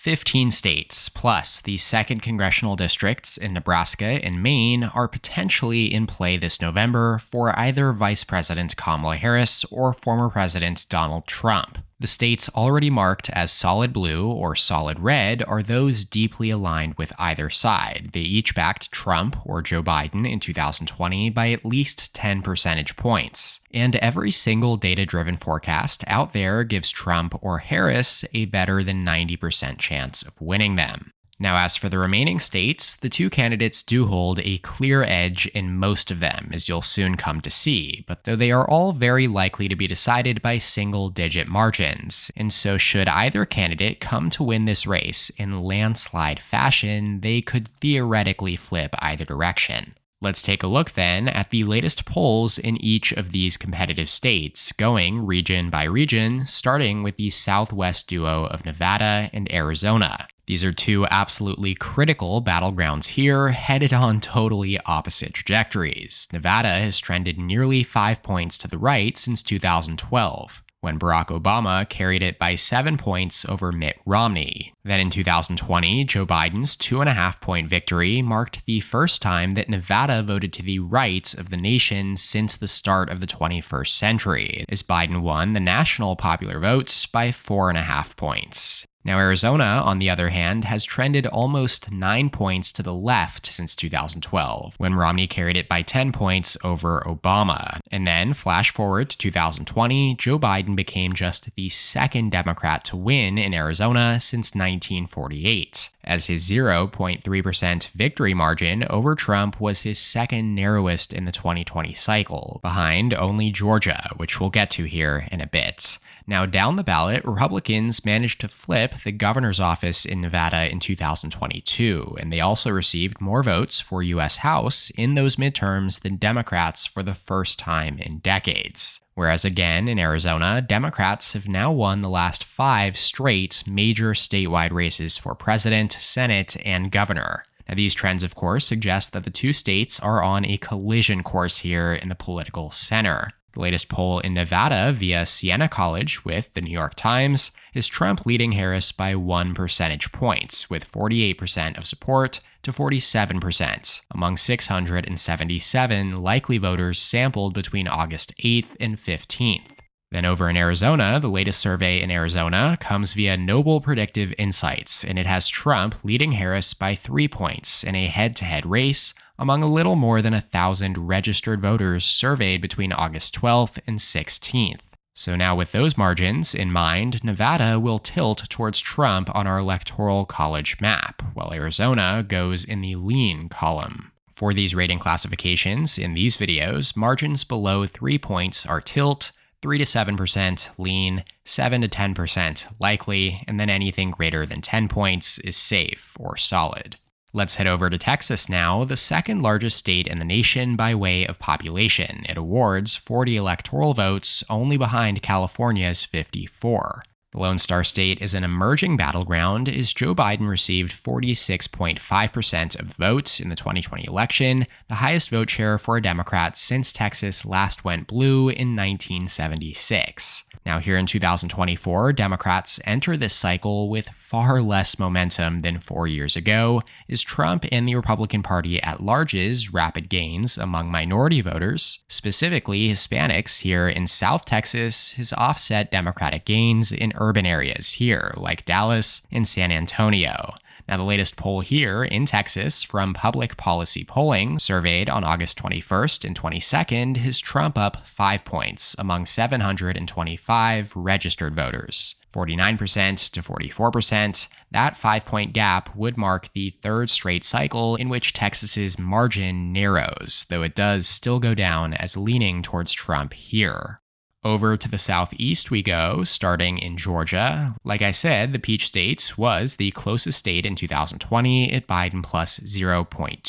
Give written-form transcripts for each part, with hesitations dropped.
15 states, plus the 2nd congressional districts in Nebraska and Maine, are potentially in play this November for either Vice President Kamala Harris or former President Donald Trump. The states already marked as solid blue or solid red are those deeply aligned with either side. They each backed Trump or Joe Biden in 2020 by at least 10 percentage points. And every single data-driven forecast out there gives Trump or Harris a better than 90% chance of winning them. Now, as for the remaining states, the two candidates do hold a clear edge in most of them, as you'll soon come to see, but though they are all very likely to be decided by single-digit margins, and so should either candidate come to win this race in landslide fashion, they could theoretically flip either direction. Let's take a look then at the latest polls in each of these competitive states, going region by region, starting with the Southwest duo of Nevada and Arizona. These are two absolutely critical battlegrounds here, headed on totally opposite trajectories. Nevada has trended nearly 5 points to the right since 2012, when Barack Obama carried it by 7 points over Mitt Romney. Then in 2020, Joe Biden's 2.5-point victory marked the first time that Nevada voted to the right of the nation since the start of the 21st century, as Biden won the national popular votes by 4.5 points. Now, Arizona, on the other hand, has trended almost 9 points to the left since 2012, when Romney carried it by 10 points over Obama. And then, flash forward to 2020, Joe Biden became just the second Democrat to win in Arizona since 1948, as his 0.3% victory margin over Trump was his second narrowest in the 2020 cycle, behind only Georgia, which we'll get to here in a bit. Now, down the ballot, Republicans managed to flip the governor's office in Nevada in 2022, and they also received more votes for U.S. House in those midterms than Democrats for the first time in decades. Whereas again, in Arizona, Democrats have now won the last 5 straight major statewide races for president, Senate, and governor. Now, these trends, of course, suggest that the two states are on a collision course here in the political center. The latest poll in Nevada via Siena College with the New York Times is Trump leading Harris by 1 percentage point, with 48% of support to 47% among 677 likely voters sampled between August 8th and 15th. Then over in Arizona, the latest survey in Arizona comes via Noble Predictive Insights, and it has Trump leading Harris by 3 points in a head-to-head race among a little more than 1,000 registered voters surveyed between August 12th and 16th. So now with those margins in mind, Nevada will tilt towards Trump on our electoral college map, while Arizona goes in the lean column. For these rating classifications in these videos, margins below 3 points are tilt, 3 to 7% lean, 7 to 10% likely, and then anything greater than 10 points is safe or solid. Let's head over to Texas now, the second largest state in the nation by way of population. It awards 40 electoral votes, only behind California's 54. The Lone Star State is an emerging battleground as Joe Biden received 46.5% of the vote in the 2020 election, the highest vote share for a Democrat since Texas last went blue in 1976. Now, here in 2024, Democrats enter this cycle with far less momentum than 4 years ago, as Trump and the Republican Party at large's rapid gains among minority voters, specifically Hispanics here in South Texas, has offset Democratic gains in urban areas here, like Dallas and San Antonio. Now, the latest poll here in Texas from Public Policy Polling, surveyed on August 21st and 22nd, has Trump up 5 points among 725 registered voters, 49% to 44%. That 5-point gap would mark the third straight cycle in which Texas's margin narrows, though it does still go down as leaning towards Trump here. Over to the southeast we go, starting in Georgia. Like I said, the Peach State was the closest state in 2020 at Biden plus 0.2,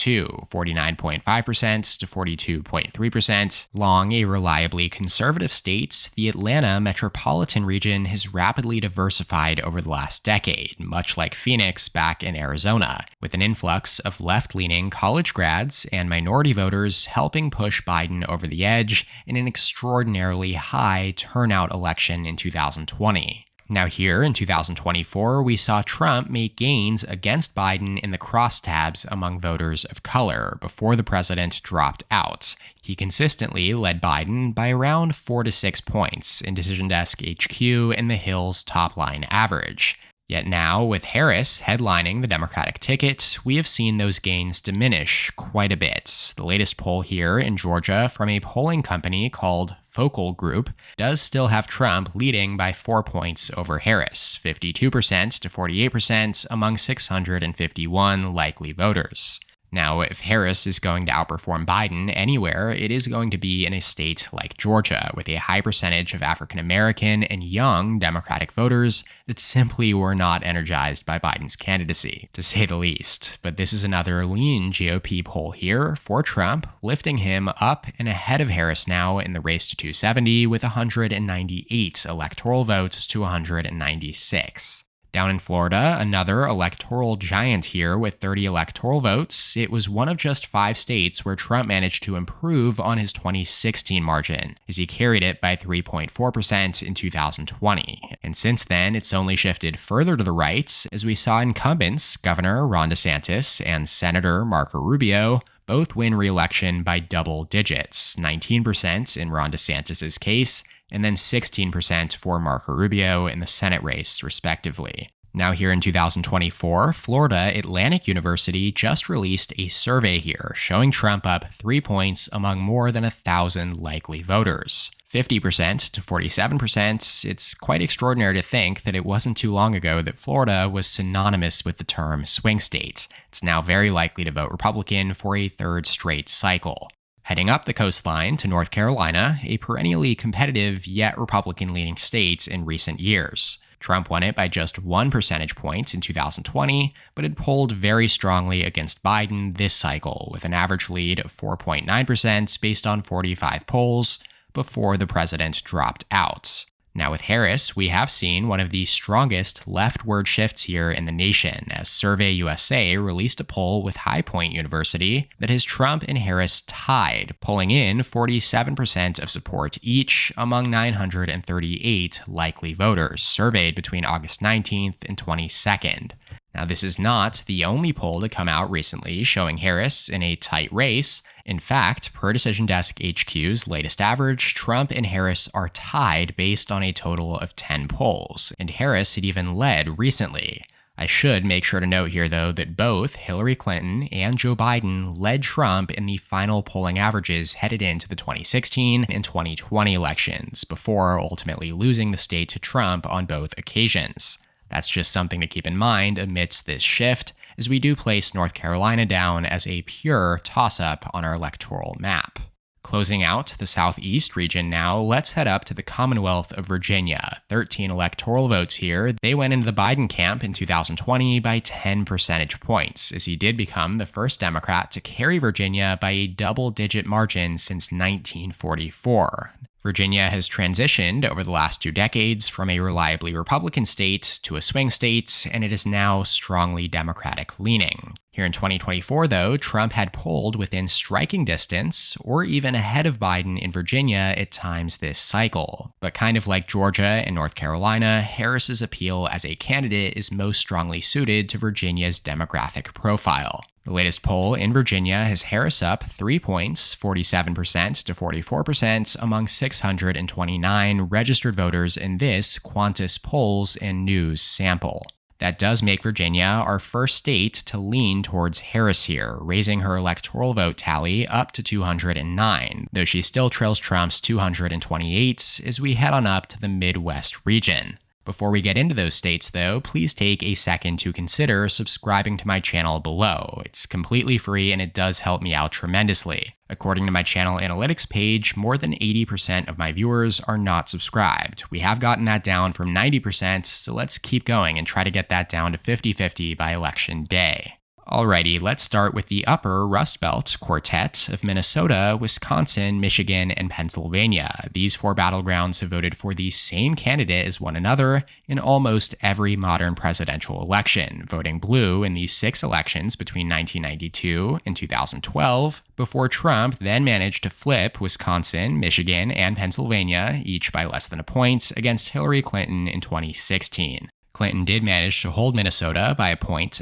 49.5% to 42.3%. Long a reliably conservative state, the Atlanta metropolitan region has rapidly diversified over the last decade, much like Phoenix back in Arizona, with an influx of left-leaning college grads and minority voters helping push Biden over the edge in an extraordinarily high turnout election in 2020. Now here in 2024, we saw Trump make gains against Biden in the crosstabs among voters of color before the president dropped out. He consistently led Biden by around 4 to 6 points in Decision Desk HQ and the Hill's top-line average. Yet now, with Harris headlining the Democratic ticket, we have seen those gains diminish quite a bit. The latest poll here in Georgia from a polling company called Focal Group does still have Trump leading by 4 points over Harris, 52% to 48% among 651 likely voters. Now, if Harris is going to outperform Biden anywhere, it is going to be in a state like Georgia, with a high percentage of African American and young Democratic voters that simply were not energized by Biden's candidacy, to say the least. But this is another lean GOP poll here for Trump, lifting him up and ahead of Harris now in the race to 270 with 198 electoral votes to 196. Down in Florida, another electoral giant here with 30 electoral votes. It was one of just 5 states where Trump managed to improve on his 2016 margin, as he carried it by 3.4% in 2020. And since then, it's only shifted further to the right, as we saw incumbents Governor Ron DeSantis and Senator Marco Rubio both win re-election by double digits, 19% in Ron DeSantis' case, and then 16% for Marco Rubio in the Senate race, respectively. Now here in 2024, Florida Atlantic University just released a survey here showing Trump up 3 points among more than 1,000 likely voters. 50% to 47%, it's quite extraordinary to think that it wasn't too long ago that Florida was synonymous with the term swing state. It's now very likely to vote Republican for a third straight cycle. Heading up the coastline to North Carolina, a perennially competitive yet Republican-leaning state in recent years. Trump won it by just 1 percentage point in 2020, but had polled very strongly against Biden this cycle, with an average lead of 4.9% based on 45 polls before the president dropped out. Now with Harris, we have seen one of the strongest leftward shifts here in the nation, as Survey USA released a poll with High Point University that has Trump and Harris tied, pulling in 47% of support each among 938 likely voters surveyed between August 19th and 22nd. Now, this is not the only poll to come out recently showing Harris in a tight race. In fact, per Decision Desk HQ's latest average, Trump and Harris are tied based on a total of 10 polls, and Harris had even led recently. I should make sure to note here, though, that both Hillary Clinton and Joe Biden led Trump in the final polling averages headed into the 2016 and 2020 elections, before ultimately losing the state to Trump on both occasions. That's just something to keep in mind amidst this shift, as we do place North Carolina down as a pure toss-up on our electoral map. Closing out the Southeast region now, let's head up to the Commonwealth of Virginia. 13 electoral votes here. They went into the Biden camp in 2020 by 10 percentage points, as he did become the first Democrat to carry Virginia by a double-digit margin since 1944. Virginia has transitioned over the last 2 decades from a reliably Republican state to a swing state, and it is now strongly Democratic-leaning. Here in 2024, though, Trump had polled within striking distance, or even ahead of Biden in Virginia at times this cycle. But kind of like Georgia and North Carolina, Harris's appeal as a candidate is most strongly suited to Virginia's demographic profile. The latest poll in Virginia has Harris up 3 points, 47% to 44% among 629 registered voters in this Quantus Polls and News sample. That does make Virginia our first state to lean towards Harris here, raising her electoral vote tally up to 209, though she still trails Trump's 228 as we head on up to the Midwest region. Before we get into those states, though, please take a second to consider subscribing to my channel below. It's completely free and it does help me out tremendously. According to my channel analytics page, more than 80% of my viewers are not subscribed. We have gotten that down from 90%, so let's keep going and try to get that down to 50-50 by election day. Alrighty, let's start with the upper Rust Belt quartet of Minnesota, Wisconsin, Michigan, and Pennsylvania. These four battlegrounds have voted for the same candidate as one another in almost every modern presidential election, voting blue in these 6 elections between 1992 and 2012, before Trump then managed to flip Wisconsin, Michigan, and Pennsylvania, each by less than a point, against Hillary Clinton in 2016. Clinton did manage to hold Minnesota by 1.5 points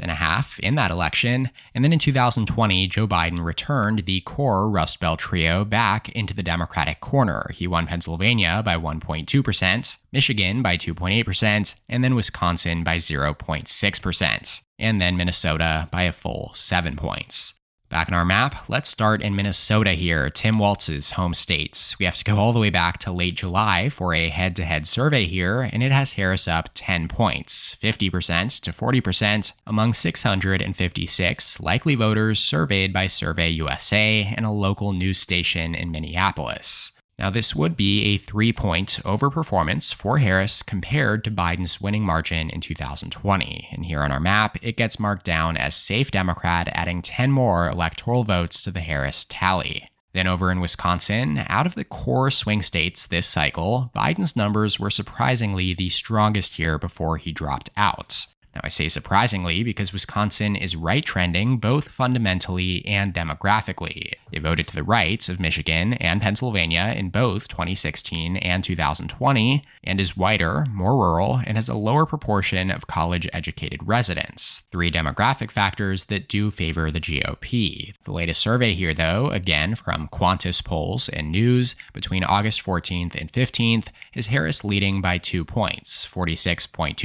in that election, and then in 2020, Joe Biden returned the core Rust Belt trio back into the Democratic corner. He won Pennsylvania by 1.2%, Michigan by 2.8%, and then Wisconsin by 0.6%, and then Minnesota by a full 7 points. Back on our map, let's start in Minnesota here, Tim Walz's home state. We have to go all the way back to late July for a head-to-head survey here, and it has Harris up 10 points, 50% to 40%, among 656 likely voters surveyed by Survey USA and a local news station in Minneapolis. Now, this would be a 3-point overperformance for Harris compared to Biden's winning margin in 2020. And here on our map, it gets marked down as safe Democrat, adding 10 more electoral votes to the Harris tally. Then over in Wisconsin, out of the core swing states this cycle, Biden's numbers were surprisingly the strongest here before he dropped out. Now, I say surprisingly because Wisconsin is right trending both fundamentally and demographically. It voted to the right of Michigan and Pennsylvania in both 2016 and 2020, and is whiter, more rural, and has a lower proportion of college-educated residents. 3 demographic factors that do favor the GOP. The latest survey here, though, again from Qantas Polls and News, between August 14th and 15th, is Harris leading by 2 points, 46.2%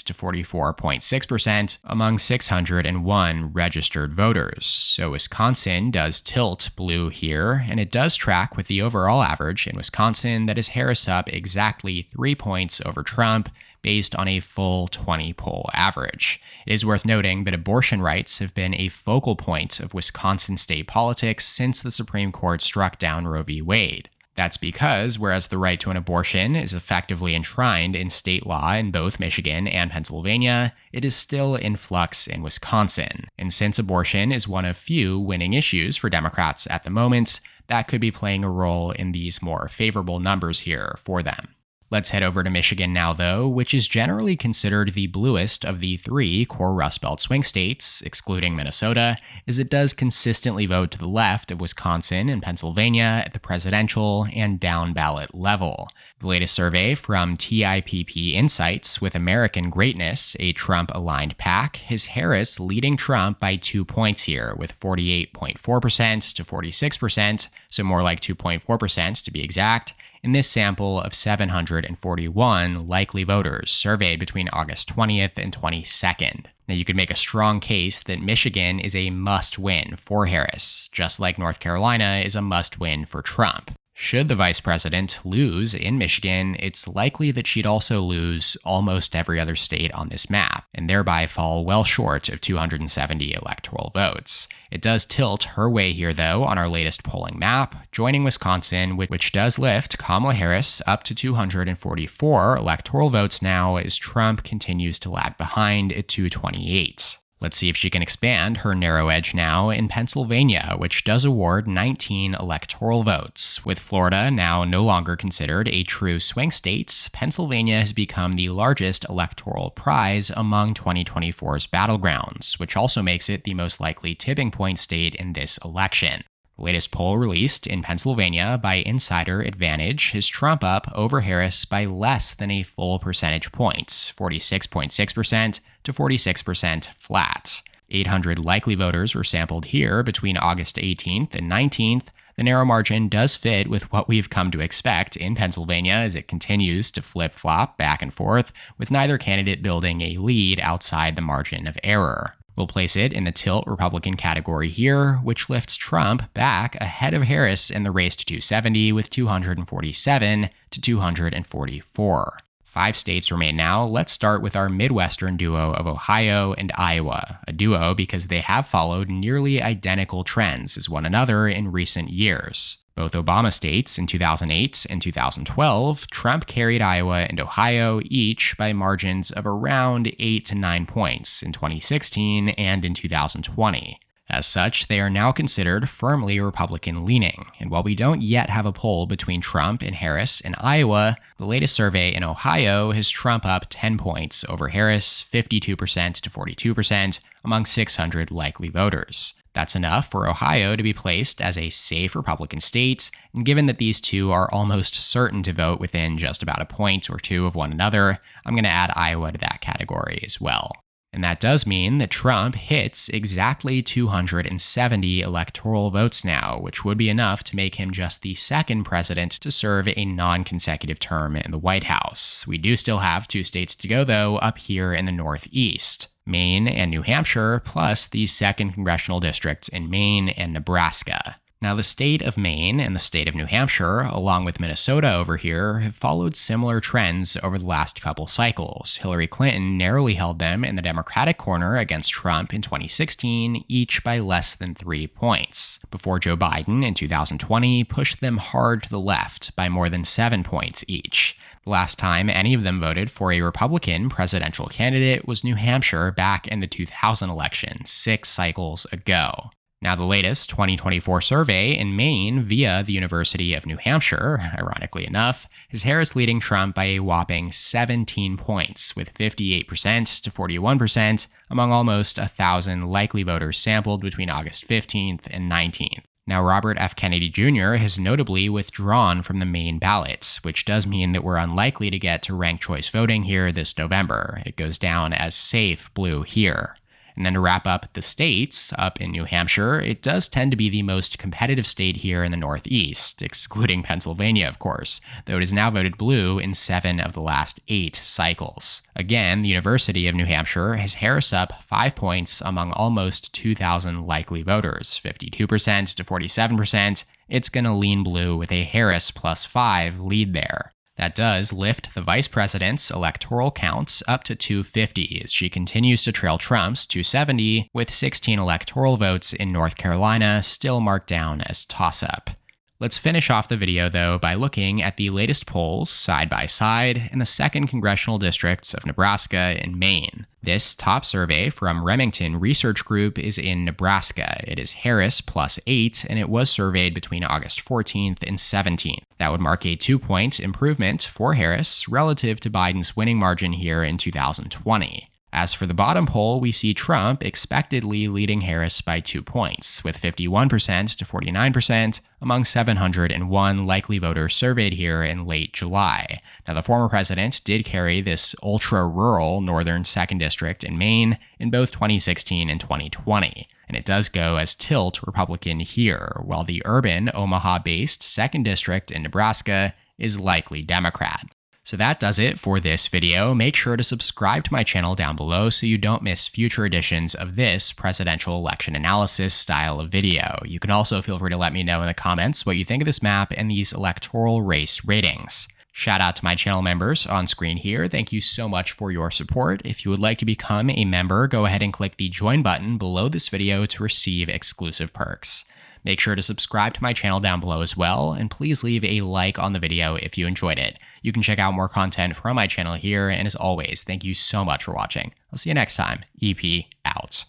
to 44.6% among 601 registered voters. So Wisconsin does tilt blue here, and it does track with the overall average in Wisconsin that is Harris up exactly 3 points over Trump based on a full 20-poll average. It is worth noting that abortion rights have been a focal point of Wisconsin state politics since the Supreme Court struck down Roe v. Wade. That's because, whereas the right to an abortion is effectively enshrined in state law in both Michigan and Pennsylvania, it is still in flux in Wisconsin. And since abortion is one of few winning issues for Democrats at the moment, that could be playing a role in these more favorable numbers here for them. Let's head over to Michigan now, though, which is generally considered the bluest of the 3 core Rust Belt swing states, excluding Minnesota, as it does consistently vote to the left of Wisconsin and Pennsylvania at the presidential and down-ballot level. The latest survey from TIPP Insights with American Greatness, a Trump-aligned PAC, has Harris leading Trump by 2 points here, with 48.4% to 46%, so more like 2.4% to be exact, in this sample of 741 likely voters surveyed between August 20th and 22nd. Now, you could make a strong case that Michigan is a must-win for Harris, just like North Carolina is a must-win for Trump. Should the vice president lose in Michigan, it's likely that she'd also lose almost every other state on this map, and thereby fall well short of 270 electoral votes. It does tilt her way here, though, on our latest polling map, joining Wisconsin, which does lift Kamala Harris up to 244 electoral votes now as Trump continues to lag behind at 228. Let's see if she can expand her narrow edge now in Pennsylvania, which does award 19 electoral votes. With Florida now no longer considered a true swing state, Pennsylvania has become the largest electoral prize among 2024's battlegrounds, which also makes it the most likely tipping point state in this election. The latest poll released in Pennsylvania by Insider Advantage has Trump up over Harris by less than a full percentage point, 46.6% to 46% flat. 800 likely voters were sampled here between August 18th and 19th. The narrow margin does fit with what we've come to expect in Pennsylvania as it continues to flip-flop back and forth, with neither candidate building a lead outside the margin of error. We'll place it in the tilt Republican category here, which lifts Trump back ahead of Harris in the race to 270 with 247 to 244. 5 states remain now. Let's start with our Midwestern duo of Ohio and Iowa, a duo because they have followed nearly identical trends as one another in recent years. Both Obama states in 2008 and 2012, Trump carried Iowa and Ohio each by margins of around 8 to 9 points in 2016 and in 2020. As such, they are now considered firmly Republican-leaning, and while we don't yet have a poll between Trump and Harris in Iowa, the latest survey in Ohio has Trump up 10 points over Harris, 52% to 42%, among 600 likely voters. That's enough for Ohio to be placed as a safe Republican state, and given that these two are almost certain to vote within just about a point or two of one another, I'm going to add Iowa to that category as well. And that does mean that Trump hits exactly 270 electoral votes now, which would be enough to make him just the second president to serve a non-consecutive term in the White House. We do still have 2 states to go, though, up here in the Northeast. Maine and New Hampshire, plus the 2nd congressional districts in Maine and Nebraska. Now, the state of Maine and the state of New Hampshire, along with Minnesota over here, have followed similar trends over the last couple cycles. Hillary Clinton narrowly held them in the Democratic corner against Trump in 2016, each by less than 3 points, before Joe Biden in 2020 pushed them hard to the left by more than 7 points each. The last time any of them voted for a Republican presidential candidate was New Hampshire back in the 2000 election, 6 cycles ago. Now, the latest 2024 survey in Maine via the University of New Hampshire, ironically enough, has Harris leading Trump by a whopping 17 points, with 58% to 41% among almost 1,000 likely voters sampled between August 15th and 19th. Now, Robert F. Kennedy Jr. has notably withdrawn from the Maine ballots, which does mean that we're unlikely to get to ranked choice voting here this November. It goes down as safe blue here. And then to wrap up the states, up in New Hampshire, it does tend to be the most competitive state here in the Northeast, excluding Pennsylvania, of course, though it is now voted blue in 7 of the last 8 cycles. Again, the University of New Hampshire has Harris up 5 points among almost 2,000 likely voters, 52% to 47%. It's going to lean blue with a Harris plus 5 lead there. That does lift the vice president's electoral counts up to 250 as she continues to trail Trump's 270, with 16 electoral votes in North Carolina still marked down as toss-up. Let's finish off the video, though, by looking at the latest polls side by side in the 2nd congressional districts of Nebraska and Maine. This top survey from Remington Research Group is in Nebraska. It is Harris plus 8, and it was surveyed between August 14th and 17th. That would mark a 2-point improvement for Harris relative to Biden's winning margin here in 2020. As for the bottom poll, we see Trump expectedly leading Harris by 2 points, with 51% to 49% among 701 likely voters surveyed here in late July. Now, the former president did carry this ultra-rural northern 2nd district in Maine in both 2016 and 2020, and it does go as tilt Republican here, while the urban Omaha-based 2nd district in Nebraska is likely Democrat. So that does it for this video. Make sure to subscribe to my channel down below so you don't miss future editions of this presidential election analysis style of video. You can also feel free to let me know in the comments what you think of this map and these electoral race ratings. Shout out to my channel members on screen here. Thank you so much for your support. If you would like to become a member, go ahead and click the join button below this video to receive exclusive perks. Make sure to subscribe to my channel down below as well, and please leave a like on the video if you enjoyed it. You can check out more content from my channel here, and as always, thank you so much for watching. I'll see you next time. EP out.